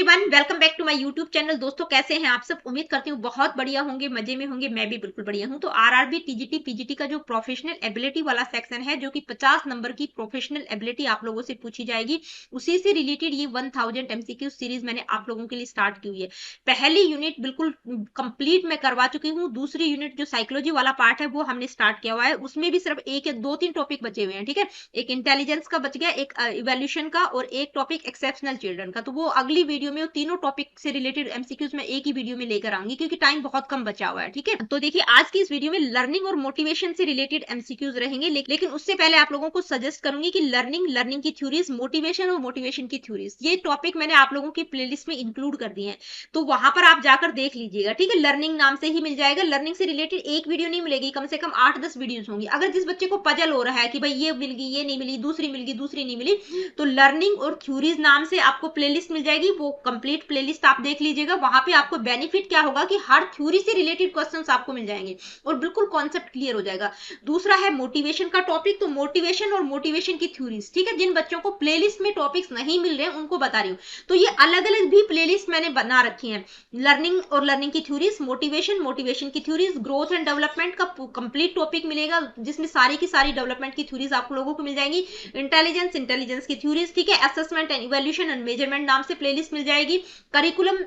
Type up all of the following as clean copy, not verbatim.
Everyone, welcome back to my YouTube channel. दोस्तों, कैसे हैं आप सब? उम्मीद करती हूँ बहुत बढ़िया होंगे, मजे में होंगे। मैं भी बिल्कुल बढ़िया हूँ। तो आरआरबी टीजीटी पीजीटी का जो प्रोफेशनल एबिलिटी वाला सेक्शन है, जो कि 50 नंबर की प्रोफेशनल एबिलिटी आप लोगों से पूछी जाएगी, उसी से रिलेटेड ये 1000 एमसीक्यू सीरीज मैंने आप लोगों के लिए स्टार्ट की हुई है। पहली यूनिट बिल्कुल कंप्लीट मैं करवा चुकी हूँ। दूसरी यूनिट जो साइकोलॉजी वाला पार्ट है वो हमने स्टार्ट किया हुआ है। उसमें भी सिर्फ एक या दो तीन टॉपिक बचे हुए हैं। ठीक है, एक इंटेलिजेंस का बच गया, एक इवोल्यूशन का, और एक टॉपिक एक्सेप्शनल चिल्ड्रन का। तो वो अगली वीडियो में वो तीनों टॉपिक से रिलेटेड एमसीक्यूज में एक ही वीडियो में लेकर आऊंगी, क्योंकि टाइम बहुत कम बचा हुआ है। ठीक है, तो देखिए आज की इस वीडियो में लर्निंग और मोटिवेशन से रिलेटेड एमसीक्यूज रहेंगे। लेकिन उससे पहले आप लोगों को सजेस्ट करूंगी कि लर्निंग की थ्योरीज, मोटिवेशन और मोटिवेशन की थ्योरीज, ये टॉपिक मैंने आप लोगों की प्लेलिस्ट में इंक्लूड कर दिए हैं, तो वहां पर आप जाकर देख लीजिएगा। ठीक है, लर्निंग नाम से ही मिल जाएगा। लर्निंग से रिलेटेड एक वीडियो नहीं मिलेगी, कम से कम 8-10 वीडियोस होंगी। अगर जिस बच्चे को पजल हो रहा है कि भाई ये मिल गई, ये नहीं मिली, दूसरी मिल गई, दूसरी नहीं मिली, तो लर्निंग और थ्योरीज नाम से आपको प्लेलिस्ट मिल जाएगी। वो कंप्लीट प्लेलिस्ट आप देख लीजिएगा। वहां पे आपको बेनिफिट क्या होगा कि हर थ्योरी से रिलेटेड क्वेश्चंस आपको मिल जाएंगे और बिल्कुल कॉन्सेप्ट क्लियर हो जाएगा। दूसरा है मोटिवेशन का टॉपिक। तो मोटिवेशन और मोटिवेशन की थ्योरीज, ठीक है, जिन बच्चों को प्लेलिस्ट में टॉपिक्स नहीं मिल रहे हैं उनको बता रही हूँ। तो ये अलग अलग भी प्लेलिस्ट मैंने बना रखी है। लर्निंग और लर्निंग की थ्योरीज, मोटिवेशन की थ्योरीज, ग्रोथ एंड डेवलपमेंट का कंप्लीट टॉपिक मिलेगा, जिसमें सारी की सारी डेवलपमेंट की थ्योरीज आप लोगों को मिल जाएंगी। इंटेलिजेंस की थ्योरीज, ठीक है, assessment and evaluation and measurement नाम से प्लेलिस्ट मिल जाएगी। करिकुलम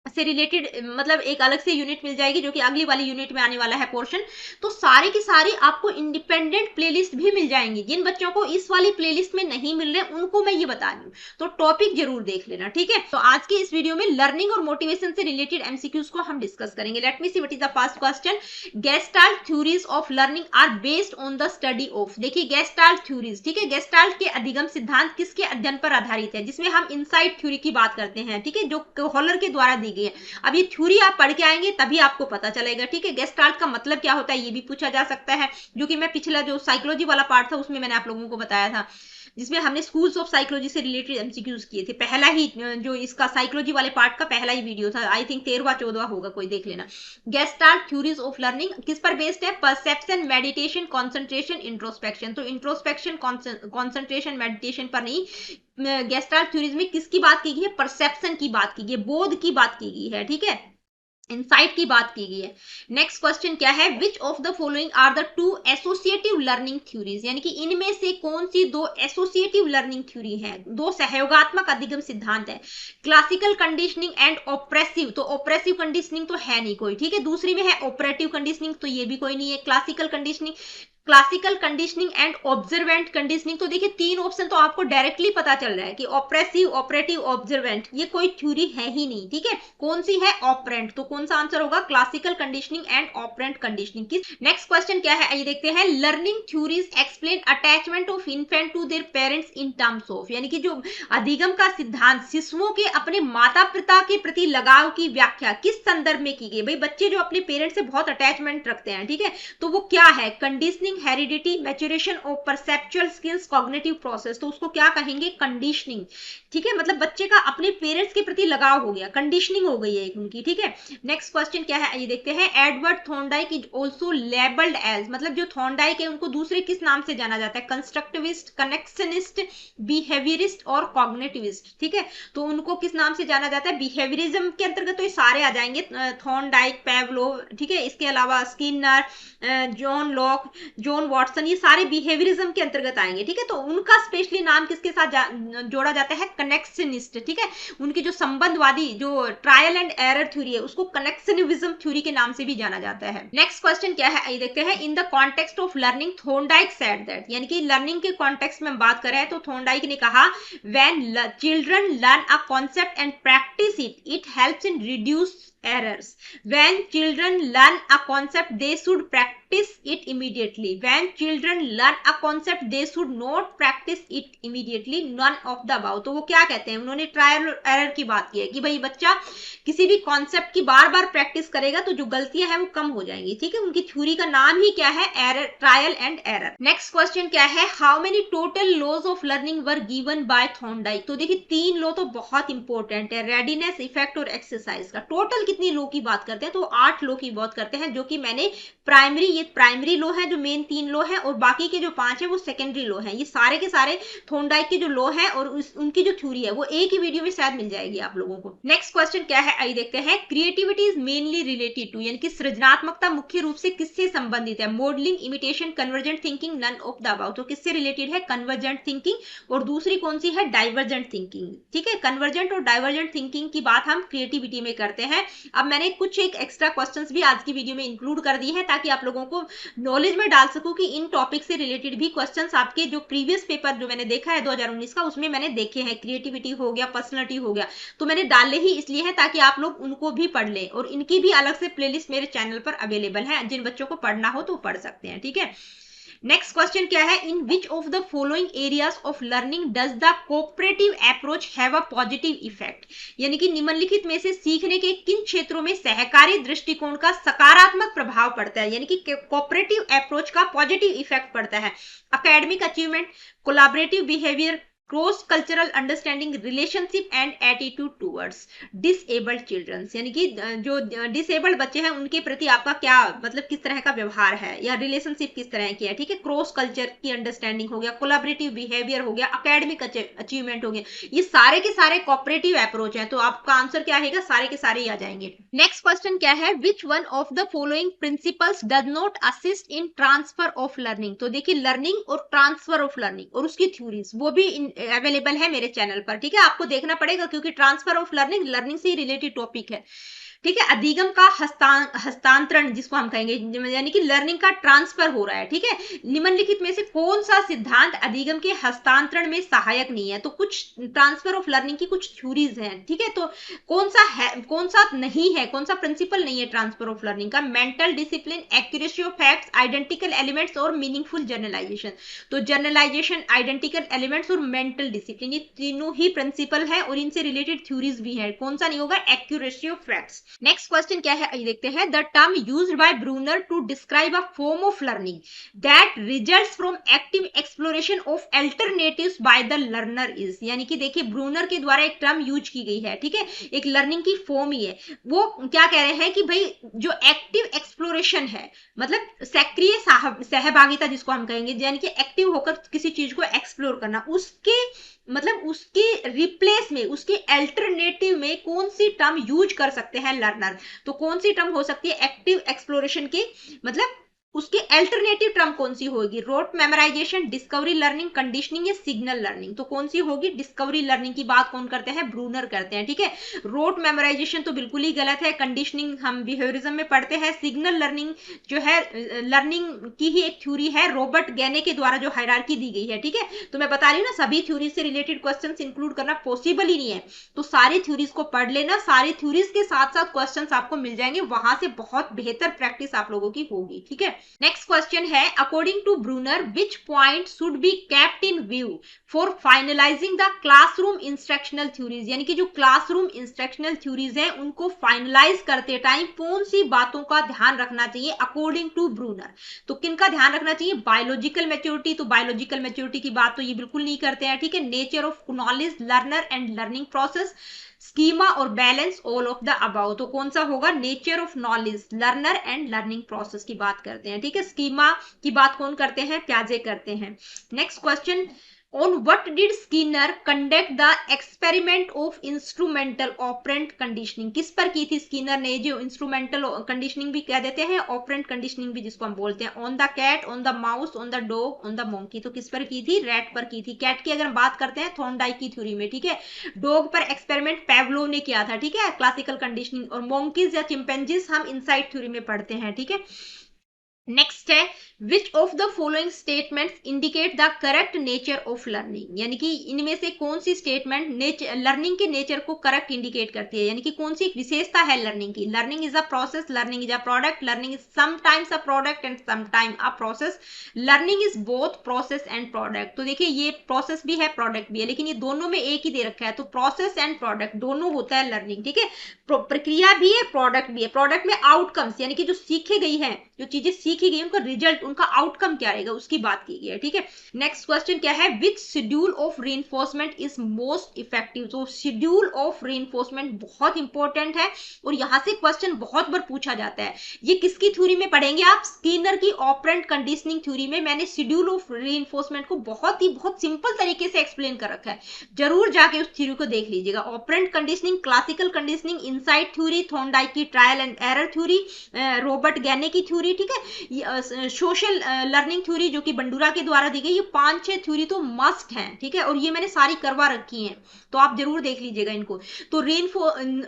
से रिलेटेड मतलब एक अलग से यूनिट मिल जाएगी, जो कि अगली वाली यूनिट में आने वाला है पोर्शन। तो सारी की सारी आपको इंडिपेंडेंट प्लेलिस्ट भी मिल जाएंगी। जिन बच्चों को इस वाली प्लेलिस्ट में नहीं मिल रहे उनको मैं ये बता रही हूँ, तो टॉपिक जरूर देख लेना। ठीक है, तो आज की इस वीडियो में लर्निंग और मोटिवेशन से रिलेटेड एमसीक्यूज को हम डिस्कस करेंगे। Let me see what is the first question. Gestalt theories of learning are based on the study of. देखिए, गेस्टाल्ट थ्योरीज, ठीक है, गेस्टाल्ट के अधिगम सिद्धांत किसके अध्ययन पर आधारित है? जिसमें हम इनसाइट थ्योरी की बात करते हैं, ठीक है, जो कोहलर के द्वारा दी गई है। अब ये थ्योरी आप पढ़ के आएंगे तभी आपको पता चलेगा। ठीक है, गेस्टाल्ट का मतलब क्या होता है ये भी पूछा जा सकता है, जो कि मैं पिछला जो साइकोलॉजी वाला पार्ट था उसमें मैंने आप लोगों को बताया था, जिसमें हमने स्कूल्स ऑफ साइकोलॉजी से रिलेटेड एमसीक्यूज किए थे। पहला ही जो इसका साइकोलॉजी वाले पार्ट का पहला ही वीडियो था, आई थिंक 13वां-14वां होगा, कोई देख लेना। गेस्टाल्ट थ्योरीज ऑफ लर्निंग किस पर बेस्ड है? Perception, meditation, concentration, introspection. तो इंट्रोस्पेक्शन, कंसंट्रेशन, मेडिटेशन पर नहीं, गेस्टाल्ट थ्योरीज में किसकी बात की गई है? परसेप्शन की बात की गई है, बोध की बात की गई है। ठीक है, इनसाइट की बात की गई है। नेक्स्ट क्वेश्चन क्या है? Which of the following are the two associative learning theories, यानी कि इनमें से कौन सी दो एसोसिएटिव लर्निंग थ्योरी है, दो सहयोगात्मक अधिगम सिद्धांत है? Classical conditioning and oppressive. तो ऑपरेसिव कंडीशनिंग तो है नहीं कोई, ठीक है। दूसरी में है ऑपरेटिव कंडीशनिंग, तो ये भी कोई नहीं है। Classical conditioning and observant conditioning. तो देखिए, तीन ऑप्शन तो आपको डायरेक्टली पता चल रहा है कि ऑपरेसिव, ऑपरेटिव, ऑब्जर्वेंट, ये कोई थ्योरी है ही नहीं। ठीक है, कौन सी है? ऑपरेंट। तो कौन सा आंसर होगा? Classical conditioning and operant conditioning की। नेक्स्ट क्वेश्चन क्या है, आइए देखते हैं। Learning theories explain attachment of infant to their parents in terms of, यानी कि जो अधिगम का सिद्धांत शिशुओं के अपने माता पिता के प्रति लगाव की व्याख्या किस संदर्भ में की गई? भाई, बच्चे जो अपने पेरेंट्स से बहुत अटैचमेंट रखते हैं, ठीक है, तो वो क्या है? Conditioning, heredity, maturation of perceptual skills, cognitive process. तो उसको क्या कहेंगे? कंडीशनिंग। ठीक है, मतलब बच्चे का अपने पेरेंट्स के प्रति लगाव हो गया, कंडीशनिंग हो गई है उनकी। ठीक है, नेक्स्ट क्वेश्चन क्या है, ये देखते हैं। Edward Thorndike is also labelled as, मतलब जो थॉर्नडाइक है उनको दूसरे किस नाम से जाना जाता है? कंस्ट्रक्टिविस्ट, कनेक्शनिस्ट, बिहेवियरिस्ट और कॉग्निटिविस्ट। ठीक है, तो उनको किस नाम से जाना जाता है? बिहेवियरिज्म के अंतर्गत तो ये सारे आ जाएंगे, थॉर्नडाइक, पैवलोव, ठीक है, इसके अलावा Skinner, John Locke, John Watson, ये सारे बिहेवियरिज्म के अंतर्गत आएंगे। ठीक है, तो उनका स्पेशली नाम किसके साथ जोड़ा जाता है? कनेक्शनिस्ट। ठीक है, उनकी जो संबंधवादी, जो ट्रायल एंड एरर थ्योरी है, उसको कनेक्शनिज्म थ्योरी के नाम से भी जाना जाता है। नेक्स्ट क्वेश्चन क्या है, ये देखते हैं। In the context of learning Thorndike said that, यानी कि लर्निंग के कॉन्टेक्स्ट में बात करें तो थॉर्नडाइक ने कहा, when children learn a concept and practice it, it helps in reduce errors. When children learn a concept, they should practice it immediately. When children learn a concept, they should not practice it immediately. None of the above. तो वो क्या कहते हैं? उन्होंने trial error की बात की है कि भाई बच्चा किसी भी कॉन्सेप्ट की बार बार प्रैक्टिस करेगा तो जो गलतियां हैं वो कम हो जाएंगी। ठीक है, उनकी थ्योरी का नाम ही क्या है? Error, trial and error. Next question क्या है? How many total laws of learning were given by Thorndike. तो देखिए, 3 लॉ तो बहुत इंपॉर्टेंट है, रेडीनेस, इफेक्ट और एक्सरसाइज का। टोटल कितनी लॉ की बात करते हैं? तो 8 लॉ की बात करते हैं, जो कि मैंने प्राइमरी ये प्राइमरी लॉ है, जो मेन 3 लॉ है, और बाकी के जो 5 है वो सेकेंडरी लॉ है। ये सारे के सारे थॉर्नडाइक के जो लॉ है और उनकी जो थ्योरी है वो एक ही वीडियो में शायद मिल जाएगी आप लोगों को। नेक्स्ट क्वेश्चन क्या है, आइए देखते हैं। Creativity is mainly related to, यानी कि सृजनात्मकता मुख्य रूप से किससे संबंधित है? Modelling, imitation, convergent thinking, none of the above. तो किससे रिलेटेड है? Convergent thinking. और दूसरी कौन सी है? Divergent thinking. ठीक है, कन्वर्जेंट और डाइवर्जेंट थिंकिंग की बात हम क्रिएटिविटी में करते हैं। अब मैंने कुछ एक एक्स्ट्रा क्वेश्चंस भी आज की वीडियो में इंक्लूड कर दी है ताकि आप लोगों को नॉलेज में डाल सकूं कि इन टॉपिक से रिलेटेड भी क्वेश्चंस आपके जो प्रीवियस पेपर जो मैंने देखा है 2019 का, उसमें मैंने देखे हैं। क्रिएटिविटी हो गया, पर्सनालिटी हो गया, तो मैंने डाले ही इसलिए है ताकि आप लोग उनको भी पढ़ लें। और इनकी भी अलग से प्लेलिस्ट मेरे चैनल पर अवेलेबल है, जिन बच्चों को पढ़ना हो तो पढ़ सकते हैं। ठीक है, नेक्स्ट क्वेश्चन क्या है? In which of the following areas of learning does the cooperative approach have a positive effect? यानी कि निम्नलिखित में से सीखने के किन क्षेत्रों में सहकारी दृष्टिकोण का सकारात्मक प्रभाव पड़ता है? यानी कि कोऑपरेटिव अप्रोच का पॉजिटिव इफेक्ट पड़ता है। Academic achievement, collaborative behaviour, cross cultural understanding, relationship and attitude towards disabled childrens. यानी कि जो डिसेबल्ड बच्चे हैं उनके प्रति आपका क्या मतलब किस तरह का व्यवहार है, या रिलेशनशिप किस तरह की है। ठीक है, क्रॉस कल्चर की अंडरस्टैंडिंग हो गया, कोलैबोरेटिव बिहेवियर हो गया, एकेडमिक अचीवमेंट हो गया, ये सारे के सारे कोऑपरेटिव अप्रोच है। तो आपका आंसर क्या आएगा? सारे के सारे ही आ जाएंगे। नेक्स्ट क्वेश्चन क्या है? Which one of the following principles does not assist in transfer of learning? तो देखिए, लर्निंग और ट्रांसफर ऑफ लर्निंग और उसकी थ्योरीज वो भी अवेलेबल है मेरे चैनल पर। ठीक है, आपको देखना पड़ेगा क्योंकि ट्रांसफर ऑफ लर्निंग लर्निंग से ही रिलेटेड टॉपिक है। ठीक है, अधिगम का हस्तांतरण जिसको हम कहेंगे, यानी कि लर्निंग का ट्रांसफर हो रहा है। ठीक है, निम्नलिखित में से कौन सा सिद्धांत अधिगम के हस्तांतरण में सहायक नहीं है? तो कुछ ट्रांसफर ऑफ लर्निंग की कुछ थ्योरीज हैं। ठीक है, तो कौन सा है, कौन सा नहीं है, कौन सा प्रिंसिपल नहीं है ट्रांसफर ऑफ लर्निंग का? Mental discipline, accuracy of facts, identical elements और मीनिंगफुल जर्नलाइजेशन। तो जर्नलाइजेशन, आइडेंटिकल एलिमेंट्स और मेंटल डिसिप्लिन, ये तीनों ही प्रिंसिपल है और इनसे रिलेटेड थ्योरीज भी है। कौन सा नहीं होगा? Accuracy of facts. Next question क्या है, देखते हैं। The term used by Bruner to describe a form of learning that results from active exploration of alternatives by the learner is. यानी कि देखिए, ब्रूनर के द्वारा एक टर्म यूज की गई है। ठीक है, एक लर्निंग की फॉर्म ही है। वो क्या कह रहे हैं कि भाई जो एक्टिव एक्सप्लोरेशन है, मतलब सक्रिय सहभागिता जिसको हम कहेंगे, यानी कि एक्टिव होकर किसी चीज को एक्सप्लोर करना, उसके मतलब उसके रिप्लेस में, उसके अल्टरनेटिव में कौन सी टर्म यूज कर सकते हैं लर्नर? तो कौन सी टर्म हो सकती है एक्टिव एक्सप्लोरेशन की, मतलब उसके अल्टरनेटिव टर्म कौन सी होगी? Rote memorisation, discovery learning, conditioning या सिग्नल लर्निंग? तो कौन सी होगी? डिस्कवरी लर्निंग की बात कौन करते हैं? ब्रूनर करते हैं। ठीक है, रोट मेमोराइजेशन तो बिल्कुल ही गलत है, कंडीशनिंग हम बिहेवियरिज्म में पढ़ते हैं। सिग्नल लर्निंग जो है लर्निंग की ही एक थ्योरी है, रॉबर्ट गैने के द्वारा जो हायरार्की दी गई है। ठीक है, तो मैं बता रही हूँ ना, सभी थ्योरी से रिलेटेड क्वेश्चंस इंक्लूड करना पॉसिबल ही नहीं है, तो सारी थ्योरीज को पढ़ लेना, सारी थ्योरीज के साथ साथ क्वेश्चंस आपको मिल जाएंगे, वहां से बहुत बेहतर प्रैक्टिस आप लोगों की होगी। ठीक है, नेक्स्ट क्वेश्चन है, according to Bruner which point should be kept in view for finalising the classroom instructional theories? यानी कि जो क्लासरूम इंस्ट्रक्शनल थ्योरीज हैं उनको फाइनलाइज करते टाइम कौन सी बातों का ध्यान रखना चाहिए अकॉर्डिंग टू ब्रूनर? तो किन का ध्यान रखना चाहिए? बायोलॉजिकल मैच्योरिटी, तो बायोलॉजिकल मैच्योरिटी की बात तो ये बिल्कुल नहीं करते हैं। ठीक है, nature of knowledge, learner and learning process, schema और balance, all of the above. तो कौन सा होगा? Nature of knowledge, learner and learning process की बात करते हैं। ठीक है, स्कीमा की बात कौन करते हैं? प्याजे करते हैं। Next question, on what did Skinner conduct the experiment of instrumental operant conditioning? किस पर की थी स्किनर ने? जो इंस्ट्रूमेंटल कंडीशनिंग भी कह देते हैं, ऑपरेंट कंडीशनिंग भी जिसको हम बोलते हैं। On the cat, on the mouse, on the dog, on the monkey. तो किस पर की थी? रैट पर की थी। कैट की अगर हम बात करते हैं थॉर्नडाइक की थ्योरी में। ठीक है, डॉग पर एक्सपेरिमेंट पेवलोव ने किया था। ठीक है, क्लासिकल कंडीशनिंग। और मोंकीज या चिंपैंजीज हम इनसाइट थ्योरी में पढ़ते हैं। ठीक है, नेक्स्ट है, which of the following statements indicate the correct nature of learning? यानी कि इनमें से कौन सी स्टेटमेंट लर्निंग के नेचर को करेक्ट इंडिकेट करती है, यानी कि कौन सी विशेषता है लर्निंग की? Learning is a process, learning is a product, learning is sometimes a product and sometime a process, learning is both process and product. तो देखिए, ये प्रोसेस भी है, प्रोडक्ट भी है, लेकिन ये दोनों में एक ही दे रखा है, तो प्रोसेस एंड प्रोडक्ट दोनों होता है लर्निंग। ठीक है, प्रक्रिया भी है, प्रोडक्ट भी है। प्रोडक्ट में आउटकम्स यानी कि जो सीखे गई है जो चीजें सीखी गई उनका रिजल्ट, उनका आउटकम क्या रहेगा उसकी बात की गई है, ठीक है। नेक्स्ट क्वेश्चन क्या है, which schedule of reinforcement is most effective. तो शेड्यूल ऑफ रीइंफोर्समेंट बहुत इंपॉर्टेंट है और यहां से क्वेश्चन बहुत बार पूछा जाता है। ये किसकी थ्योरी में पढ़ेंगे आप, स्किनर की ऑपरेंट कंडीशनिंग थ्योरी में मैंने शेड्यूल ऑफ रीइंफोर्समेंट को बहुत सिंपल तरीके से एक्सप्लेन कर रखा है, जरूर जाके उस थ्योरी को देख लीजिएगा। Operant conditioning, classical conditioning, insight theory, Thorndike की trial and error theory, Robert Gagne की थ्योरी, ठीक है, सोशल लर्निंग थ्योरी जो कि बंडूरा के द्वारा दी गई, ये 5-6 थ्योरी तो मस्ट है, ठीक है, और ये मैंने सारी करवा रखी हैं, तो आप जरूर देख लीजिएगा इनको। तो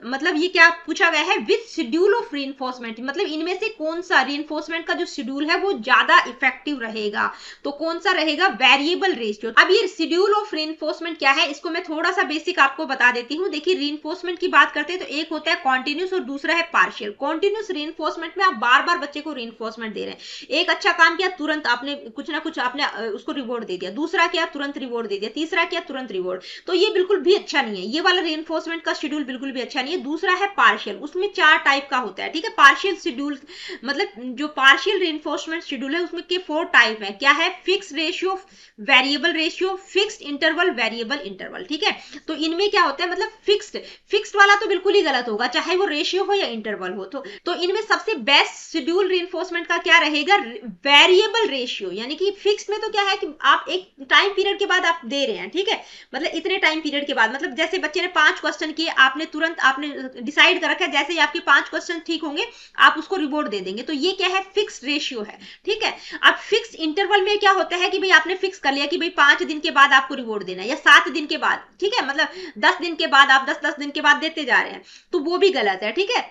मतलब ये क्या पूछा गया है, विच शेड्यूल ऑफ रीइंफोर्समेंट, मतलब इनमें से कौन सा रीइंफोर्समेंट का जो शेड्यूल है वो ज्यादा इफेक्टिव रहेगा, तो कौन सा रहेगा, वेरिएबल रेशियो। अब ये शेड्यूल ऑफ रीइंफोर्समेंट क्या है, इसको मैं थोड़ा सा बेसिक आपको बता देती हूँ। देखिए रीइंफोर्समेंट की बात करते हैं तो एक होता है कॉन्टिन्यूस और दूसरा है पार्शियल। कॉन्टिन्यूस रीइंफोर्समेंट में आप बार बार बच्चे को रीइंफोर्समेंट दे रहे हैं, एक अच्छा काम किया तुरंत आपने कुछ ना कुछ आपने उसको रिवॉर्ड दे दिया, दूसरा किया तुरंत रिवॉर्ड दे दिया, तीसरा किया तुरंत रिवॉर्ड, तो ये बिल्कुल भी अच्छा नहीं है, ये वाला रीइंफोर्समेंट का शेड्यूल बिल्कुल भी अच्छा नहीं है। दूसरा है पार्शियल, उसमें 4 टाइप का होता है, ठीक है। पार्शियल शेड्यूल मतलब जो पार्शियल रीइंफोर्समेंट शेड्यूल है उसमें के 4 टाइप है, क्या है, fix ratio, variable ratio, fixed interval, variable interval, ठीक है। तो इनमें क्या होता है, मतलब फिक्स्ड वाला तो बिल्कुल ही गलत होगा, चाहे वो रेशियो हो या इंटरवल हो। तो इनमें सबसे बेस्ट शेड्यूल रीइंफोर्समेंट का क्या रहेगा, वेरिएबल रेशियो, यानी कि फिक्स्ड में तो क्या है कि आप एक टाइम पीरियड के बाद आप दे रहे हैं, ठीक है, मतलब इतने टाइम पीरियड के बाद, मतलब जैसे बच्चे ने 5 क्वेश्चन किए, आपने तुरंत आपने डिसाइड कर रखा है जैसे ही आपके 5 क्वेश्चन ठीक होंगे आप उसको रिवॉर्ड दे देंगे, तो ये क्या है, फिक्स्ड रेशियो है, ठीक है। अब फिक्स इंटरवल में क्या होता है कि भाई आपने फिक्स कर लिया कि भाई 5 दिन के बाद आपको रिवॉर्ड देना है या 7 दिन के बाद, ठीक है, मतलब 10 दिन के बाद आप 10-10 दिन के बाद देते जा रहे हैं, तो वो भी गलत है, ठीक है।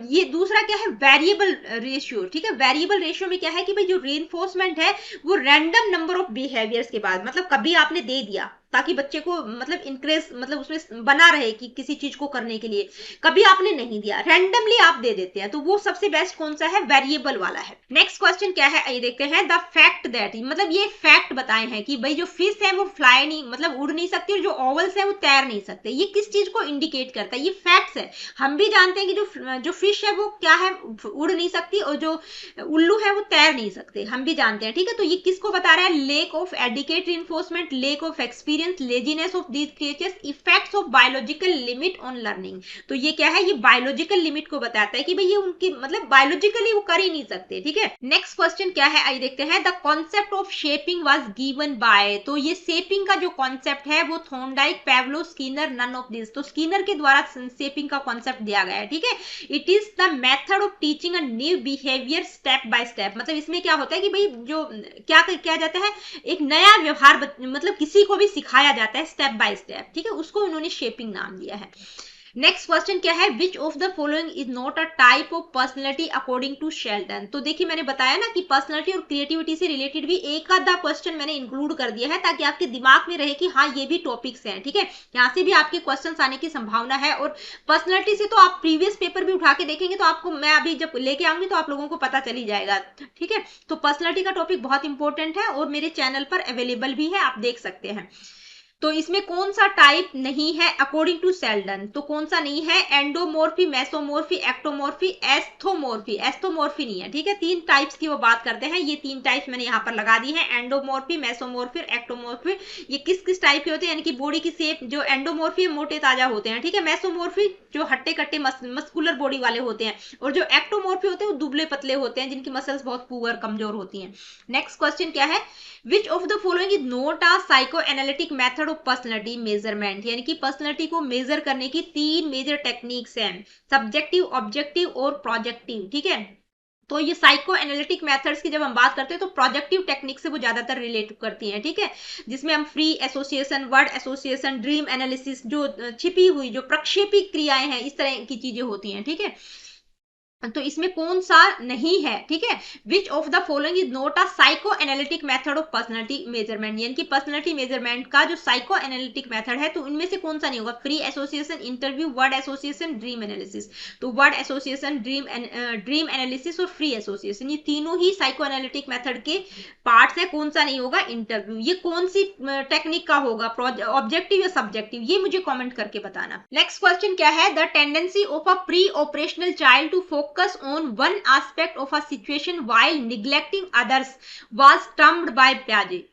ये दूसरा क्या है, वेरिएबल रेशियो, ठीक है। वेरिएबल रेशियो में क्या है कि भाई जो रीइंफोर्समेंट है वो रैंडम नंबर ऑफ बिहेवियर्स के बाद, मतलब कभी आपने दे दिया ताकि बच्चे को मतलब इंक्रेज, मतलब उसमें बना रहे कि किसी चीज को करने के लिए, कभी आपने नहीं दिया, रैंडमली आप दे देते हैं, तो वो सबसे बेस्ट कौन सा है, वेरिएबल वाला है। नेक्स्ट क्वेश्चन क्या है, ये देखते हैं, द फैक्ट दैट, मतलब ये फैक्ट बताए हैं कि भाई जो फिश है वो फ्लाई नहीं, मतलब उड़ नहीं सकती, और जो ओवल्स है वो तैर नहीं सकते, ये किस चीज को इंडिकेट करता है, ये फैक्ट्स है। हम भी जानते हैं कि जो फिश है वो क्या है, उड़ नहीं सकती, और जो उल्लू है वो तैर नहीं सकते, हम भी जानते हैं, ठीक है। तो ये किसको बता रहा है, lake of adequate reinforcement, lake of experience, laziness of these creatures, effects of biological limit on learning. तो ये क्या है, ये बायोलॉजिकल लिमिट को बताता है कि भाई ये उनकी मतलब बायोलॉजिकली वो कर ही नहीं सकते, ठीक है। नेक्स्ट क्वेश्चन क्या है, आइए देखते हैं, the concept of shaping was given by, तो ये शेपिंग का जो कॉन्सेप्ट है वो Thorndike, Pavlov, Skinner, none of this, तो स्किनर के द्वारा शेपिंग का कॉन्सेप्ट दिया गया है, ठीक है। It is the method of teaching a new behaviour step by step, मतलब इसमें क्या होता है कि भाई जो क्या किया जाता है, एक नया व्यवहार मतलब किसी को भी सिखाया जाता है स्टेप बाय स्टेप, ठीक है, उसको उन्होंने शेपिंग नाम दिया है। नेक्स्ट क्वेश्चन क्या है, which of the following is not a type of personality according to Sheldon. तो देखिए मैंने बताया ना कि पर्सनैलिटी और क्रिएटिविटी से रिलेटेड भी एक आधा क्वेश्चन मैंने इंक्लूड कर दिया है ताकि आपके दिमाग में रहे कि हाँ ये भी टॉपिक्स हैं, ठीक है, यहाँ से भी आपके क्वेश्चन आने की संभावना है। और पर्सनैलिटी से तो आप प्रीवियस पेपर भी उठा के देखेंगे तो आपको, मैं अभी जब लेके आऊंगी तो आप लोगों को पता चली जाएगा, ठीक है। तो पर्सनैलिटी का टॉपिक बहुत इंपॉर्टेंट है और मेरे चैनल पर अवेलेबल भी है, आप देख सकते हैं। तो इसमें कौन सा टाइप नहीं है अकॉर्डिंग टू शेल्डन, तो कौन सा नहीं है, एंडोमॉर्फी, मेसोमॉर्फी, एक्टोमॉर्फी, एस्थोमॉर्फी, एस्थोमॉर्फी नहीं है, ठीक है। 3 टाइप्स की वो बात करते हैं, ये 3 टाइप्स मैंने यहाँ पर लगा दी है, एंडोमॉर्फी, मेसोमॉर्फी, एक्टोमॉर्फी। ये किस किस टाइप के होते हैं, यानी कि बॉडी की शेप, जो एंडोमॉर्फी मोटे ताजा होते हैं, ठीक है, मेसोमॉर्फी जो हट्टे कट्टे मस्कुलर बॉडी वाले होते हैं, और जो एक्टोमॉर्फी होते हैं वो दुबले पतले होते हैं जिनकी मसल्स बहुत पुअर कमजोर होती हैं। नेक्स्ट क्वेश्चन क्या है, which of the following is not a psycho analytic method of personality measurement, यानी कि पर्सनैलिटी को मेजर करने की 3 मेजर टेक्निक्स हैं, सब्जेक्टिव, ऑब्जेक्टिव और प्रोजेक्टिव, ठीक है। तो ये साइको एनालिटिक मेथड्स की जब हम बात करते हैं तो प्रोजेक्टिव टेक्निक से वो ज्यादातर रिलेट करती हैं, ठीक है, जिसमें हम free association, word association, dream analysis, जो छिपी हुई जो प्रक्षेपी क्रियाएं हैं, इस तरह की चीजें होती हैं, ठीक है। तो इसमें कौन सा नहीं है, ठीक है, which of the following is not a psycho analytic method of personality measurement, यानी कि पर्सनैलिटी मेजरमेंट का जो साइको एनालिटिक मेथड है तो इनमें से कौन सा नहीं होगा, free association, interview, word association, dream analysis. तो वर्ड एसोसिएशन, ड्रीम एनालिसिस और फ्री एसोसिएशन, ये तीनों ही साइको एनालिटिक मेथड के पार्ट्स है, कौन सा नहीं होगा, इंटरव्यू। ये कौन सी टेक्निक का होगा, ऑब्जेक्टिव या सब्जेक्टिव, ये मुझे कॉमेंट करके बताना। नेक्स्ट क्वेश्चन क्या है, the tendency of a pre operational child to focus focus on one aspect of a situation while neglecting others was termed by Piaget.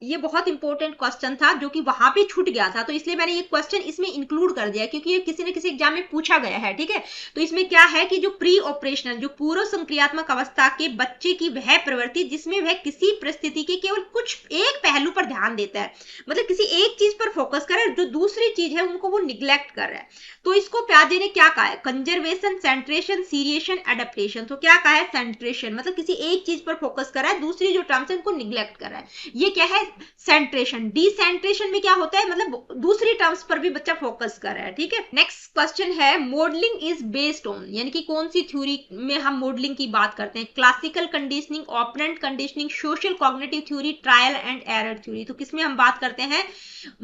ये बहुत इंपॉर्टेंट क्वेश्चन था जो कि वहां पे छूट गया था, तो इसलिए मैंने ये क्वेश्चन इसमें इंक्लूड कर दिया क्योंकि ये किसी न किसी एग्जाम में पूछा गया है। ठीक है, तो इसमें क्या है कि जो प्री ऑपरेशनल, जो पूर्व संक्रियात्मक अवस्था के बच्चे की वह प्रवृत्ति जिसमें वह किसी परिस्थिति के केवल कुछ एक पहलू पर ध्यान देता है, मतलब किसी एक चीज पर फोकस कर रहा है, जो दूसरी चीज है उनको वो निग्लेक्ट कर रहा है। तो इसको प्याजे ने क्या कहा है? Conservation, सेंट्रेशन, seriation, adaptation. तो क्या कहा है? सेंट्रेशन, मतलब किसी एक चीज पर फोकस कर रहा है, दूसरी जो टर्म्स है उनको निग्लेक्ट कर रहा है। ये क्या है? सेंट्रेशन। डिसेंट्रेशन में क्या होता है? मतलब दूसरी टर्म्स पर भी बच्चा फोकस कर रहा है। ठीक है, नेक्स्ट क्वेश्चन है मॉडलिंग इज बेस्ड ऑन, यानी कि कौन सी थ्योरी में हम मॉडलिंग की बात करते हैं? Classical conditioning, operant conditioning, social cognitive theory, trial and error theory. तो किसमें हम बात करते हैं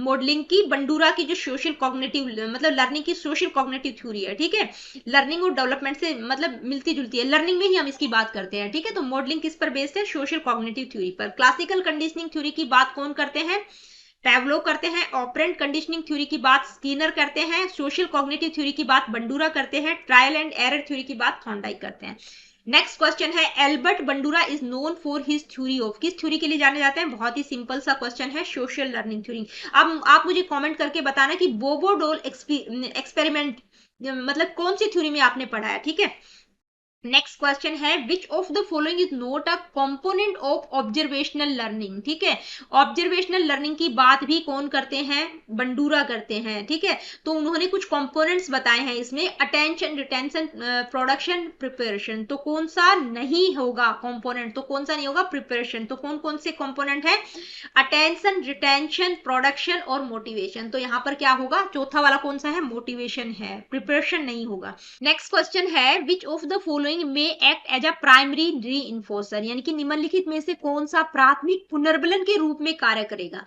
मॉडलिंग की? बंडूरा की जो सोशल कॉग्निटिव, मतलब लर्निंग की सोशल कॉग्निटिव थ्योरी है। ठीक है, लर्निंग और डेवलपमेंट से मतलब मिलती जुलती है, लर्निंग में ही हम इसकी बात करते हैं। ठीक है, तो मॉडलिंग किस पर बेस्ड है? सोशल कॉग्निटिव थ्योरी पर। क्लासिकल कंडीशनिंग थ्योरी की बात कौन करते हैं? पैवलोव करते हैं। ऑपरेंट कंडीशनिंग थ्योरी की बात स्किनर करते हैं। सोशल कॉग्निटिव थ्योरी की बात बंडूरा करते हैं। ट्रायल एंड एरर थ्योरी की बात थॉर्नडाइक करते हैं। नेक्स्ट क्वेश्चन है Albert Bandura is known for his theory of, किस थ्योरी के लिए जाने जाते हैं? बहुत ही सिंपल सा क्वेश्चन है, सोशल लर्निंग थ्योरी। अब आप मुझे कमेंट करके बताना कि बोबोडोल एक्सपेरिमेंट मतलब कौन सी थ्योरी में आपने पढ़ा है। ठीक है, नेक्स्ट क्वेश्चन है which of the following is not a component of observational learning. ठीक है, ऑब्जर्वेशनल लर्निंग की बात भी कौन करते हैं? बंडूरा करते हैं। ठीक है, तो उन्होंने कुछ कंपोनेंट्स बताए हैं इसमें, अटेंशन, रिटेंशन, प्रोडक्शन, प्रिपरेशन। तो कौन सा नहीं होगा कंपोनेंट? तो कौन सा नहीं होगा? प्रिपरेशन। तो कौन कौन से कंपोनेंट है? अटेंशन, रिटेंशन, प्रोडक्शन और मोटिवेशन। तो यहाँ पर क्या होगा? चौथा वाला कौन सा है? मोटिवेशन है, प्रिपरेशन नहीं होगा। नेक्स्ट क्वेश्चन है विच ऑफ द फॉलोइंग में एक्ट एज अ प्राइमरी रीइंफोर्सर, यानी कि निम्नलिखित में से कौन सा प्राथमिक पुनर्बलन के रूप में कार्य करेगा?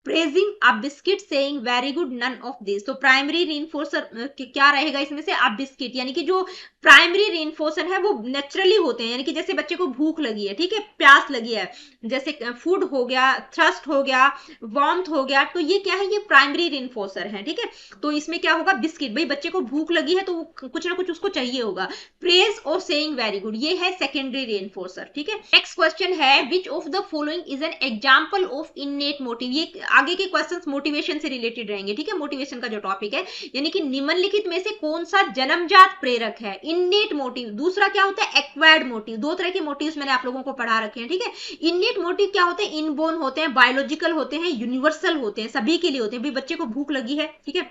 Praising a biscuit, saying very good, none of this. तो प्राइमरी रीइंफोर्सर क्या रहेगा इसमें से? अ बिस्किट, यानी कि जो प्राइमरी रीइंफोर्सर है वो नेचुरली होते हैं, यानी कि जैसे बच्चे को भूख लगी है, ठीक है, प्यास लगी है, जैसे फूड हो गया, थ्रस्ट हो गया, वार्मथ हो गया, तो ये क्या है? ये प्राइमरी रीइंफोर्सर है। ठीक है, तो इसमें क्या होगा? बिस्किट, भाई बच्चे को भूख लगी है तो वो कुछ ना कुछ उसको चाहिए होगा। प्रेज और सेइंग वेरी गुड, ये है सेकेंडरी रीइंफोर्सर। ठीक है, नेक्स्ट क्वेश्चन है which of the following is an example of innate motive. ये आगे के क्वेश्चंस मोटिवेशन से रिलेटेड रहेंगे। ठीक है, मोटिवेशन का जो टॉपिक है, यानी कि निम्नलिखित में से कौन सा जन्मजात प्रेरक है? Innate motive. दूसरा क्या होता है? Acquired motive. दो तरह के मोटिव्स मैंने आप लोगों को पढ़ा रखे हैं। ठीक है, इननेट मोटिव क्या होते हैं? इनबोर्न होते हैं, बायोलॉजिकल होते हैं, यूनिवर्सल होते हैं, सभी के लिए होते हैं। भाई बच्चे को भूख लगी है, ठीक है,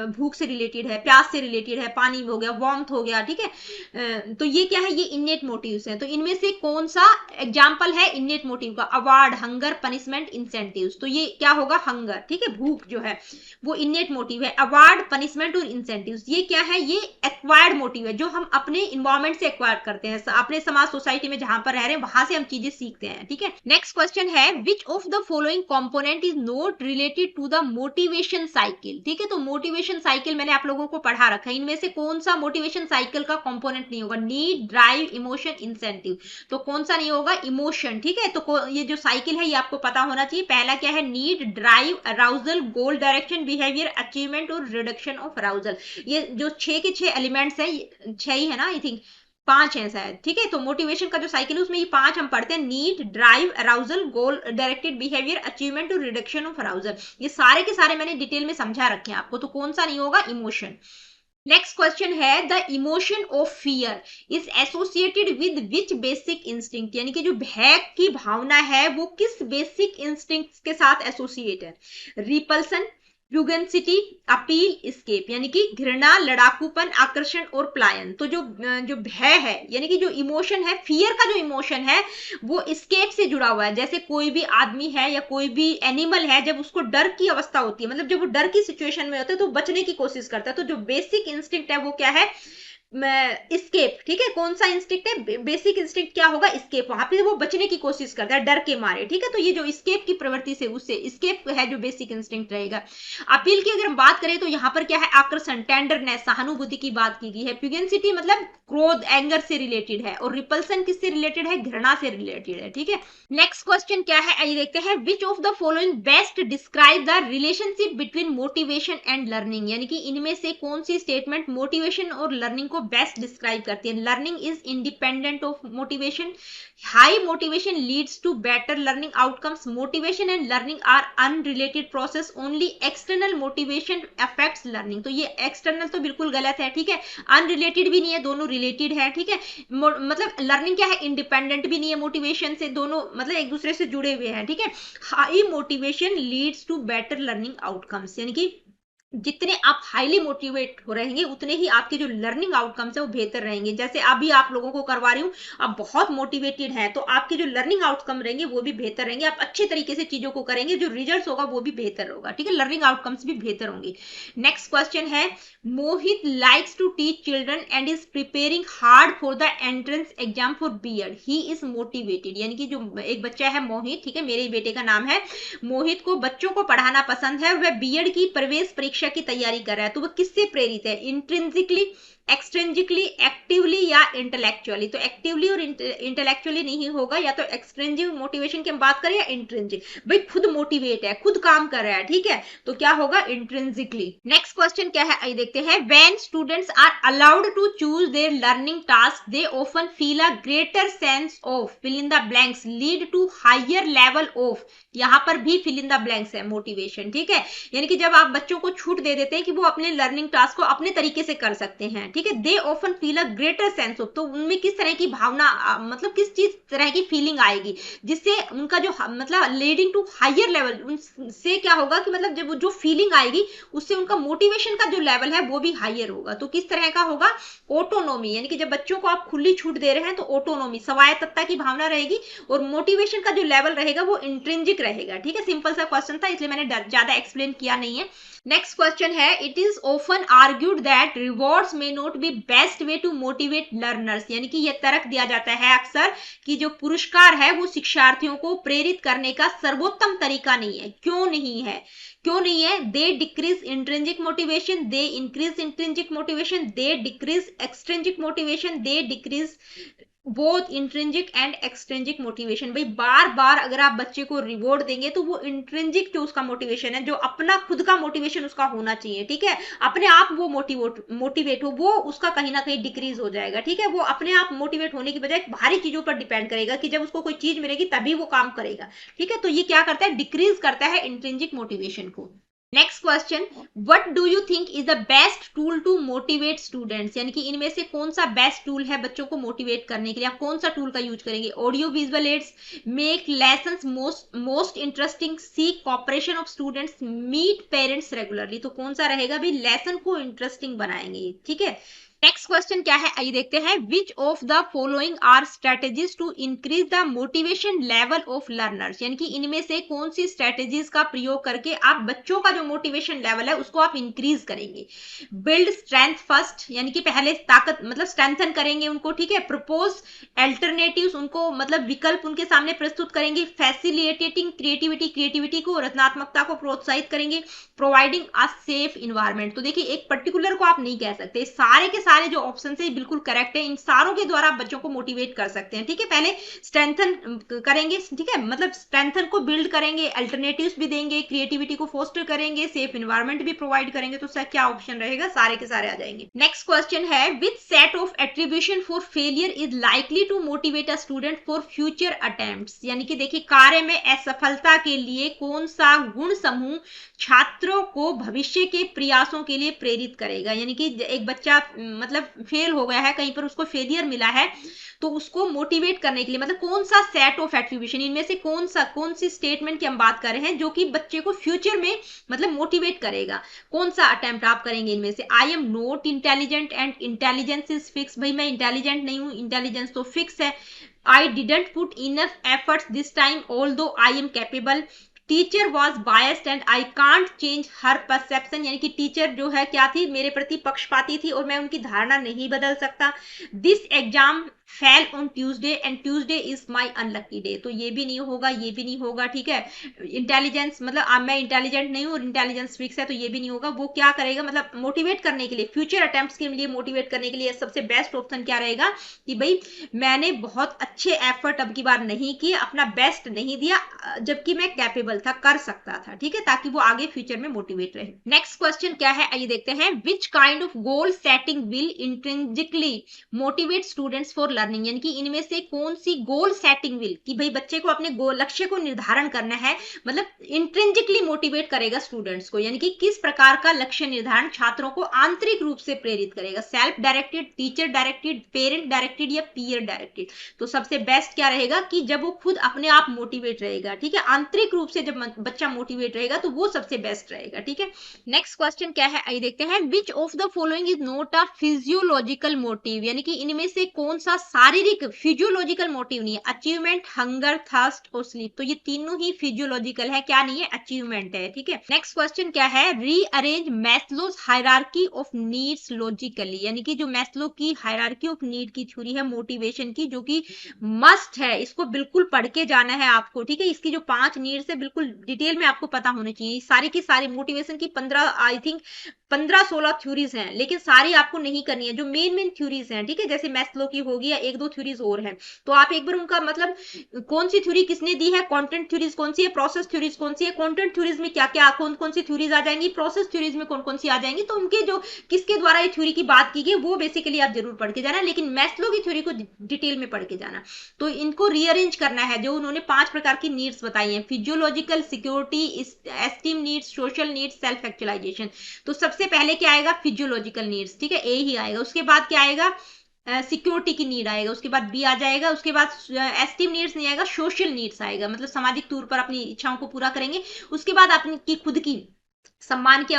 भूख से रिलेटेड है, प्यास से रिलेटेड है, पानी हो गया, वार्मथ हो गया। ठीक है, तो ये क्या है? ये इननेट मोटिव्स हैं। तो इनमें से कौन सा एग्जांपल है इननेट मोटिव का? Award, hunger, punishment, incentives. तो ये क्या होगा? हंगर। ठीक है, भूख जो है वो इननेट मोटिव है। अवार्ड, पनिशमेंट और इंसेंटिव्स ये क्या है? ये एक्वायर्ड मोटिव है, जो हम अपने इन्वायरमेंट से एक्वायर करते हैं, अपने समाज सोसाइटी में जहां पर रह रहे हैं वहां से हम चीजें सीखते हैं। ठीक है, नेक्स्ट क्वेश्चन है which of the following component is not related to the motivation cycle. ठीक है, तो मोटिवेशन साइकिल मैंने आप लोगों को पढ़ा रखा है, इनमें से कौन सा मोटिवेशन साइकिल का कंपोनेंट नहीं होगा? Need, drive, emotion, incentive. तो कौन सा नहीं होगा? इमोशन। ठीक है, तो ये जो साइकिल है ये आपको पता होना चाहिए। पहला क्या है? नीड, ड्राइव, अराउजल, गोल, डायरेक्शन, बिहेवियर, अचीवमेंट और रिडक्शन ऑफ अराउजल। ये जो 6 के 6 एलिमेंट्स है, 6 ही है ना, आई थिंक 5 है शायद। ठीक है, तो मोटिवेशन का जो साइकिल है उसमें ये 5 हम पढ़ते हैं, नीड, ड्राइव, अराउजल, गोल डायरेक्टेड बिहेवियर, अचीवमेंट और रिडक्शन ऑफ अराउजल। ये सारे के सारे मैंने डिटेल में समझा रखे हैं आपको। तो कौन सा नहीं होगा? इमोशन। नेक्स्ट क्वेश्चन है the emotion of fear is associated with which basic instinct, यानी कि जो भय की भावना है वो किस बेसिक इंस्टिंक्ट के साथ एसोसिएट है? रिपल्सन, प्यूगेंसिटी, अपील, एस्केप, यानी कि घृणा, लड़ाकूपन, आकर्षण और पलायन। तो जो भय है, यानी कि जो इमोशन है, फियर का जो इमोशन है वो एस्केप से जुड़ा हुआ है। जैसे कोई भी आदमी है या कोई भी एनिमल है, जब उसको डर की अवस्था होती है, मतलब जब वो डर की सिचुएशन में होता है तो बचने की कोशिश करता है। तो जो बेसिक इंस्टिंक्ट है वो क्या है? स्केप। ठीक है, कौन सा इंस्टिंक्ट है? बेसिक इंस्टिंक्ट क्या होगा? स्केप। वहां पे वो बचने की कोशिश करता है डर के मारे। ठीक है, तो ये जो स्केप की प्रवृत्ति से उससे स्केप है जो बेसिक इंस्टिंक्ट रहेगा। अपील की अगर हम बात करें तो यहाँ पर क्या है? आकर्षण, टेंडरनेस, सहानुभूति की बात की गई है। प्यूगेंसिटी मतलब क्रोध, एंगर से रिलेटेड है। और रिपल्सन किससे रिलेटेड है? घृणा से रिलेटेड है। ठीक है, नेक्स्ट क्वेश्चन क्या है आइए देखते हैं। Which of the following best describe the relationship between motivation and learning, यानी कि इनमें से कौन सी स्टेटमेंट मोटिवेशन और लर्निंग को को बेस्ट डिस्क्राइब करती है? Learning is independent of motivation, high motivation leads to better learning outcomes, motivation and learning are unrelated process, only external motivation affects learning. तो ये एक्सटर्नल तो बिल्कुल गलत है, ठीक है, अनरिलेटेड भी नहीं है, दोनों रिलेटेड है, ठीक है। मतलब लर्निंग क्या है, इंडिपेंडेंट भी नहीं है मोटिवेशन से, दोनों मतलब एक दूसरे से जुड़े हुए हैं, ठीक है। High motivation leads to better learning outcomes, यानी कि जितने आप हाईली मोटिवेट हो रहेंगे उतने ही आपके जो लर्निंग आउटकम्स है वो बेहतर रहेंगे। जैसे अभी आप लोगों को करवा रही हूँ, आप बहुत मोटिवेटेड हैं तो आपके जो लर्निंग आउटकम रहेंगे वो भी बेहतर रहेंगे, आप अच्छे तरीके से चीजों को करेंगे, जो रिजल्ट होगा वो भी बेहतर होगा, ठीक है, लर्निंग आउटकम्स भी बेहतर होंगे। नेक्स्ट क्वेश्चन है, Mohit likes to teach children and is preparing hard for the entrance exam for BEd, he is motivated, यानी कि जो एक बच्चा है मोहित, ठीक है, मेरे बेटे का नाम है मोहित, को बच्चों को पढ़ाना पसंद है, वह बीएड की प्रवेश परीक्षा की तैयारी कर रहा है, तो वह किससे प्रेरित है? इंट्रिंसिकली, एक्सट्रिंसिकली, एक्टिवली या इंटेलेक्चुअली? तो एक्टिवली और इंटेलेक्चुअली नहीं होगा, या तो एक्सट्रिंसिक मोटिवेशन की हम बात करें या इंट्रिंसिक, भाई खुद मोटिवेट है, खुद काम कर रहा है, ठीक है, तो क्या होगा? इंट्रिंसिकली। नेक्स्ट क्वेश्चन क्या है, आइए देखते हैं। When students are allowed to choose their learning task they often feel a greater sense of fill in the blanks lead to higher level of, यहां पर भी फिल इन द ब्लैंक्स है motivation, ठीक है, यानी कि जब आप बच्चों को छूट दे देते हैं कि वो अपने लर्निंग टास्क को अपने तरीके से कर सकते हैं, ठीक है, दे often feel a greater sense of, तो उनमें किस तरह की भावना मतलब किस चीज तरह की फीलिंग आएगी जिससे उनका जो मतलब लीडिंग टू हायर लेवल, उनसे क्या होगा कि मतलब जब जो फीलिंग आएगी उससे उनका मोटिवेशन का जो लेवल है वो भी हायर होगा। तो किस तरह का होगा? ऑटोनोमी, यानी कि जब बच्चों को आप खुली छूट दे रहे हैं तो ऑटोनोमी, स्वायत्तता की भावना रहेगी, और मोटिवेशन का जो लेवल रहेगा वो इंट्रिंसिक रहेगा, ठीक है। सिंपल सा क्वेश्चन था, इसलिए मैंने ज्यादा एक्सप्लेन किया नहीं है। नेक्स्ट क्वेश्चन है, it is often argued that rewards may not be best way to motivate learners, यानी कि यह तर्क दिया जाता है अक्सर कि जो पुरस्कार है वो शिक्षार्थियों को प्रेरित करने का सर्वोत्तम तरीका नहीं है। क्यों नहीं है? क्यों नहीं है? They decrease intrinsic motivation, they increase intrinsic motivation, they decrease extrinsic motivation, they decrease both intrinsic and extrinsic motivation. भाई बार बार अगर आप बच्चे को रिवॉर्ड देंगे तो वो इंट्रिंसिक जो उसका मोटिवेशन है, जो अपना खुद का मोटिवेशन उसका होना चाहिए, ठीक है, अपने आप वो मोटिवेट हो, वो उसका कहीं ना कहीं डिक्रीज हो जाएगा, ठीक है, वो अपने आप मोटिवेट होने की बजाय बाहरी चीजों पर डिपेंड करेगा कि जब उसको कोई चीज मिलेगी तभी वो काम करेगा, ठीक है, तो ये क्या करता है? डिक्रीज करता है इंट्रिंसिक मोटिवेशन को। Next question, what do you think is the best tool to motivate students, यानी कि इनमें से कौन सा बेस्ट टूल है बच्चों को मोटिवेट करने के लिए? आप कौन सा टूल का यूज करेंगे? Audio visual aids, make lessons most interesting, seek cooperation of students, meet parents regularly. तो कौन सा रहेगा भाई? लेसन को इंटरेस्टिंग बनाएंगे, ठीक है। नेक्स्ट क्वेश्चन क्या है, आइए देखते हैं। Which of the following are strategies to increase the motivation level of learners, यानी कि इनमें से कौन सी स्ट्रेटेजीज का प्रयोग करके आप बच्चों का जो मोटिवेशन लेवल है उसको आप इंक्रीज करेंगे? बिल्ड स्ट्रेंथ फर्स्ट, यानी कि पहले ताकत मतलब स्ट्रेंथन करेंगे उनको, ठीक है। प्रपोज अल्टरनेटिव्स, उनको मतलब विकल्प उनके सामने प्रस्तुत करेंगे। फैसिलिटेटिंग क्रिएटिविटी को, रचनात्मकता को प्रोत्साहित करेंगे। प्रोवाइडिंग अ सेफ इन्वायरमेंट, तो देखिए एक पर्टिकुलर को आप नहीं कह सकते, सारे के सारे जो ऑप्शन है बिल्कुल करेक्ट है, इन सारों के द्वारा आप बच्चों को मोटिवेट कर सकते हैं, ठीक है। पहले स्ट्रेंथन करेंगे, ठीक है, मतलब स्ट्रेंथन को बिल्ड करेंगे, अल्टरनेटिव्स भी देंगे, क्रिएटिविटी को फोस्टर करेंगे, सेफ इन्वायरमेंट भी प्रोवाइड करेंगे, तो सर क्या ऑप्शन रहेगा? सारे के सारे आ जाएंगे। नेक्स्ट क्वेश्चन है, which set of attribution for failure is likely to motivate a student for future attempts, यानी कि देखिए कार्य में असफलता के लिए कौन सा गुण समूह छात्रों को भविष्य के प्रयासों के लिए प्रेरित करेगा? यानी कि एक बच्चा मतलब फेल हो गया है कहीं पर, उसको फेलियर मिला है, तो उसको मोटिवेट करने के लिए मतलब कौन सा सेट ऑफ एट्रीब्यूशन, इनमें से कौन सी स्टेटमेंट की हम बात कर रहे हैं जो कि बच्चे को फ्यूचर में मतलब मोटिवेट करेगा? कौन सा अटेम्प्ट आप करेंगे इनमें से? I am not intelligent and intelligence is fix, भाई मैं इंटेलिजेंट नहीं हूं, इंटेलिजेंस तो फिक्स है। I didn't put enough efforts this time although I am capable. Teacher was biased and I can't change her perception, यानी कि teacher जो है क्या थी? मेरे प्रति पक्षपाती थी और मैं उनकी धारणा नहीं बदल सकता। This exam fell on Tuesday and Tuesday is my unlucky day, तो ये भी नहीं होगा, ये भी नहीं होगा, ठीक है। इंटेलिजेंस मतलब मैं इंटेलिजेंट नहीं हूँ और इंटेलिजेंस फिक्स है, तो ये भी नहीं होगा। वो क्या करेगा, मतलब मोटिवेट करने के लिए, फ्यूचर अटेम्प्ट्स के लिए मोटिवेट करने के लिए सबसे बेस्ट ऑप्शन क्या रहेगा कि भाई मैंने बहुत अच्छे एफर्ट अब की बार नहीं किए, अपना बेस्ट नहीं दिया, जबकि मैं कैपेबल था, कर सकता था, ठीक है, ताकि वो आगे फ्यूचर में मोटिवेट रहे। नेक्स्ट क्वेश्चन क्या है, आइए देखते हैं। Which kind of goal setting will intrinsically motivate students for learning, यानी कि इनमें से कौन सी गोल सेटिंग विल, कि भाई बच्चे को अपने गोल लक्ष्य को निर्धारण करना है, मतलब इंट्रिंसिकली मोटिवेट करेगा स्टूडेंट्स को, यानी कि किस प्रकार का लक्ष्य निर्धारण छात्रों को आंतरिक रूप से प्रेरित करेगा, self directed, teacher directed, parent directed या पीयर डायरेक्टेड। तो सबसे बेस्ट क्या रहेगा कि जब वो खुद अपने आप मोटिवेट रहेगा, ठीक है, आंतरिक रूप से जब बच्चा मोटिवेट रहेगा तो वो सबसे बेस्ट रहेगा, ठीक है। नेक्स्ट क्वेश्चन क्या है, आइए देखते हैं। Which of the following is not a physiological motive, यानी कि इनमें से कौन सा शारीरिक फिजियोलॉजिकल मोटिव नहीं है, अचीवमेंट, हंगर, थर्स्ट और स्लीप, तो ये तीनों ही फिजियोलॉजिकल है, क्या नहीं है, अचीवमेंट है, ठीक है। नेक्स्ट क्वेश्चन क्या है, rearrange Maslow's hierarchy of needs logically, यानी कि जो मैस्लो की हायरार्की ऑफ नीड की थ्योरी है मोटिवेशन की, जो कि मस्ट है, इसको बिल्कुल पढ़ के जाना है आपको, ठीक है। इसकी जो 5 नीड्स है बिल्कुल डिटेल में आपको पता होनी चाहिए, सारी की सारी मोटिवेशन की 15 आई थिंक 15-16 थ्योरीज हैं, लेकिन सारी आपको नहीं करनी है, जो मेन थ्योरीज हैं, ठीक है, जैसे मैस्लो की होगी या 1-2 थ्योरीज और हैं, तो आप एक बार उनका मतलब कौन सी थ्योरी किसने दी है, कंटेंट थ्योरीज कौन सी है, प्रोसेस थ्योरीज कौन सी है, कंटेंट थ्योरीज में क्या क्या कौन कौन सी थ्योरीज आ जाएंगी, प्रोसेस थ्योरीज में कौन कौन सी आ जाएंगी, तो उनके जो किसके द्वारा ये थ्योरी की बात की गई वो बेसिकली आप जरूर पढ़ के जाना, लेकिन मैस्लो की थ्योरी को डिटेल में पढ़ के जाना। तो इनको रीअरेंज करना है, जो उन्होंने 5 प्रकार की नीड्स बताई हैं, physiological, security, esteem needs, social needs, self actualisation. तो सबसे पहले क्या आएगा, फिजियोलॉजिकल नीड्स, ठीक है, ए ही आएगा। उसके बाद क्या आएगा, सिक्योरिटी की नीड आएगा, उसके बाद बी आ जाएगा, उसके बाद एस्टीम नीड्स नहीं आएगा, सोशल नीड्स आएगा, मतलब सामाजिक तौर पर अपनी इच्छाओं को पूरा करेंगे। उसके बाद अपनी खुद की सम्मान की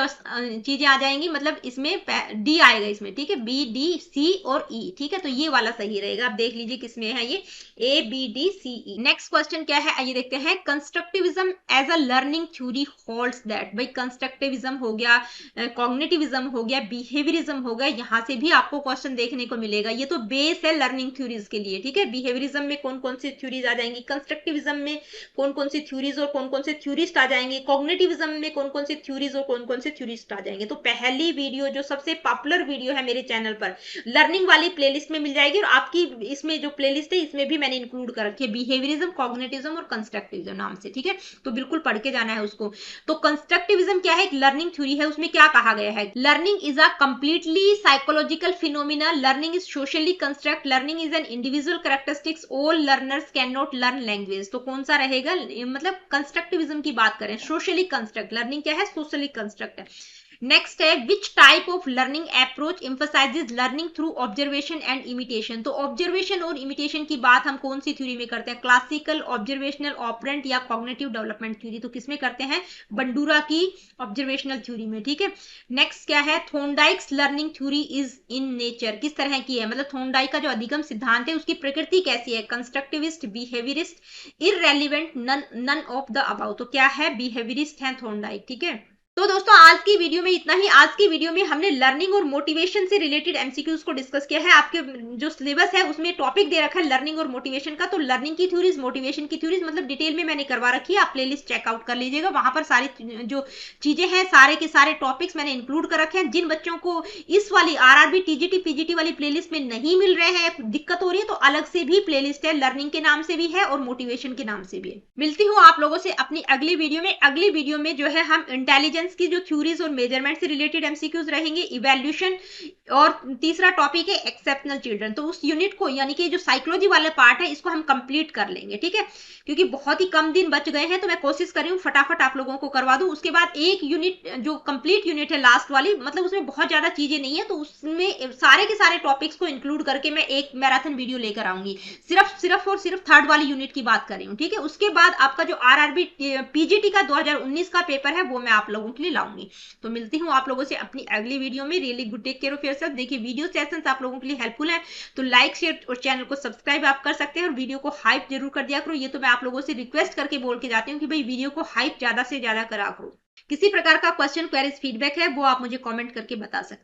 चीजें आ जाएंगी, मतलब इसमें डी आएगा इसमें, ठीक है, बी, डी, सी और ई, ठीक है, तो ये वाला सही रहेगा। आप देख लीजिए किसमें है ये, A, B, D, C, E. Next question क्या है, आइए देखते हैं। Constructivism as a learning theory holds that, भाई कंस्ट्रक्टिविज्म हो गया, कॉग्निटिविज्म हो गया, बिहेवियरिज्म हो गया, यहाँ से भी आपको क्वेश्चन देखने को मिलेगा। ये तो बेस है लर्निंग थ्योरीज के लिए, ठीक है। बिहेवियरिज्म में कौन कौन सी थ्योरीज आ जाएंगी, कंस्ट्रक्टिविज्म में कौन कौन सी थ्योरीज और कौन कौन से थ्योरिस्ट आ जाएंगे, कॉग्निटिविज्म में कौन कौन सी थ्योरीज और कौन कौन से थ्योरिस्ट आ जाएंगे। तो पहली वीडियो जो सबसे पॉपुलर वीडियो है मेरे चैनल पर लर्निंग वाली प्लेलिस्ट में मिल जाएगी, और आपकी इसमें जो प्लेलिस्ट है इसमें भी मैंने इंक्लूड कर रखी है, बिहेवियरिज्म, कॉग्निटिविज्म और कंस्ट्रक्टिविज्म नाम से, ठीक है। तो बिल्कुल पढ़ के जाना है उसको। तो कंस्ट्रक्टिविज्म क्या है, एक लर्निंग थ्योरी है, उसमें क्या कहा गया है, learning is a completely psychological phenomena, learning is socially construct, learning is an individual characteristics, all learners can not learn language. तो कौन सा रहेगा, मतलब कंस्ट्रक्टिविज्म की बात करें, सोशली कंस्ट्रक्ट, लर्निंग क्या है, सोशली कंस्ट्रक्ट है। नेक्स्ट है, which type of learning approach emphasises learning through observation and imitation. तो ऑब्जर्वेशन और इमिटेशन की बात हम कौन सी थ्योरी में करते हैं, क्लासिकल, ऑब्जर्वेशनल, ऑपरेंट या कॉग्निटिव डेवलपमेंट थ्योरी। तो किसमें करते हैं, बंडूरा की ऑब्जर्वेशनल थ्योरी में, ठीक है। नेक्स्ट क्या है, Thorndike's learning theory is in nature, किस तरह की है, मतलब थॉर्नडाइक का जो अधिगम सिद्धांत है उसकी प्रकृति कैसी है, constructivist, behaviourist, irrelevant, none of the above. तो क्या है, बिहेवियरिस्ट है थॉर्नडाइक, ठीक है। तो दोस्तों आज की वीडियो में इतना ही। आज की वीडियो में हमने लर्निंग और मोटिवेशन से रिलेटेड एमसीक्यूज को डिस्कस किया है। आपके जो सिलेबस है उसमें टॉपिक दे रखा है लर्निंग और मोटिवेशन का, तो लर्निंग की थ्योरीज, मोटिवेशन की थ्योरीज मतलब डिटेल में मैंने करवा रखी है, आप प्लेलिस्ट चेकआउट कर लीजिएगा, वहां पर सारी जो चीजें हैं, सारे के सारे टॉपिक्स मैंने इंक्लूड कर रखे हैं। जिन बच्चों को इस वाली आरआरबी, टीजीटी, पीजीटी वाली प्लेलिस्ट में नहीं मिल रहे हैं, दिक्कत हो रही है, तो अलग से भी प्लेलिस्ट है, लर्निंग के नाम से भी है और मोटिवेशन के नाम से भी है। मिलती हूँ आप लोगों से अपनी अगली वीडियो में। अगली वीडियो में जो है हम इंटेलिजेंस की जो थ्योरीज और मेजरमेंट से रिलेटेड एमसीक्यूज रहेंगे, इवैल्यूएशन, और तीसरा टॉपिक है एक्सेप्शनल चिल्ड्रन। तो उस यूनिट को, यानी कि जो साइकोलॉजी वाला पार्ट है, इसको हम कंप्लीट कर लेंगे, ठीक है, क्योंकि बहुत ही कम दिन बच गए हैं, तो मैं कोशिश कर रही हूँ फटाफट आप लोगों को करवा दूं। उसके बाद एक यूनिट जो कंप्लीट यूनिट है लास्ट वाली, मतलब उसमें बहुत ज्यादा चीजें नहीं है, तो उसमें सारे के सारे टॉपिक्स को इंक्लूड करके मैं एक मैराथन वीडियो लेकर आऊंगी, सिर्फ और सिर्फ थर्ड वाली यूनिट की बात कर रही हूँ, ठीक है। उसके बाद आपका जो आरआरबी पीजीटी का 2019 का पेपर है वो मैं आप लोगों के लिए लाऊंगी। तो मिलती हूँ आप लोगों से अपनी अगली वीडियो में। Really good, take care of yourself. देखिए वीडियो सेशंस आप लोगों के लिए हेल्पफुल है, तो लाइक, शेयर और चैनल को सब्सक्राइब आप कर सकते हैं, और वीडियो को हाइप जरूर कर दिया करो। ये तो मैं आप लोगों से रिक्वेस्ट करके बोल के जाती हूँ कि भाई वीडियो को हाइप ज्यादा से ज्यादा करा करो। किसी प्रकार का क्वेश्चन, क्वेरीज, फीडबैक है वो आप मुझे कमेंट करके बता सकते हैं।